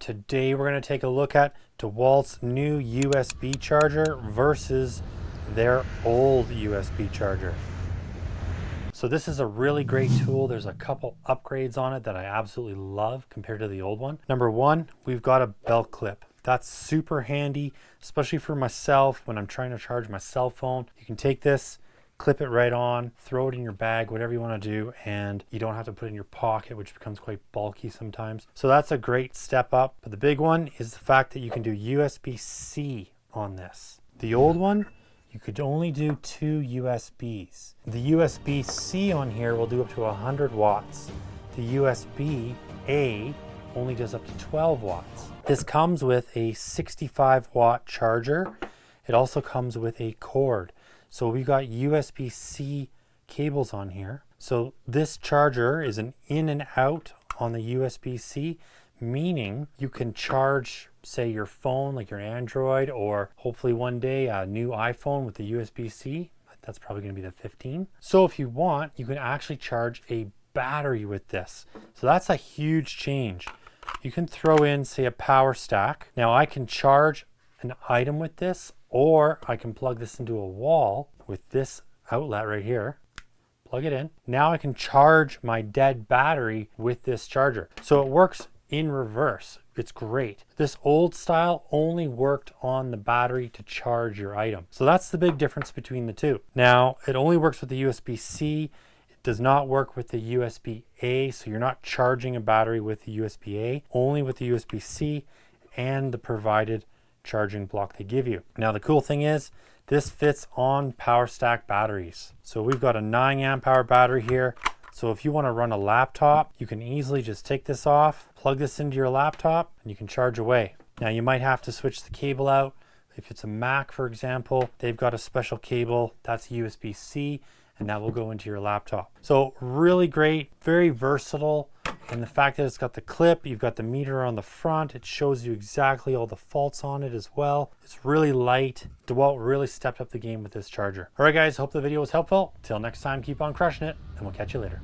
Today we're going to take a look at Dewalt's new USB charger versus their old USB charger. So this is a really great tool. There's a couple upgrades on it that I absolutely love compared to the old one. Number one, we've got a belt clip. That's super handy, especially for myself when I'm trying to charge my cell phone. You can take this, clip it right on, throw it in your bag, whatever you want to do, and you don't have to put it in your pocket, which becomes quite bulky sometimes. So that's a great step up. But the big one is the fact that you can do USB-C on this. The old one, you could only do 2 USBs. The USB-C on here will do up to 100 watts. The USB-A only does up to 12 watts. This comes with a 65 watt charger. It also comes with a cord. So we've got USB-C cables on here. So this charger is an in and out on the USB-C, meaning you can charge, say, your phone, like your Android, or hopefully one day a new iPhone with the USB-C. That's probably going to be the 15. So if you want, you can actually charge a battery with this. So that's a huge change. You can throw in, say, a power stack. Now I can charge an item with this, or I can plug this into a wall with this outlet right here. Plug it in. Now I can charge my dead battery with this charger. So it works in reverse. It's great. This old style only worked on the battery to charge your item. So that's the big difference between the two. Now it only works with the USB-C. It does not work with the USB-A. So you're not charging a battery with the USB-A, only with the USB-C and the provided charging block they give you. Now the cool thing is this fits on power stack batteries. So we've got a 9 amp hour battery here. So if you want to run a laptop, you can easily just take this off, plug this into your laptop, and you can charge away. Now you might have to switch the cable out. If it's a Mac, for example, they've got a special cable that's USB-C, and that will go into your laptop. So really great, very versatile. And the fact that it's got the clip, you've got the meter on the front, it shows you exactly all the faults on it as well. It's really light. Dewalt really stepped up the game with this charger. All right guys, hope the video was helpful. Till next time, keep on crushing it, and we'll catch you later.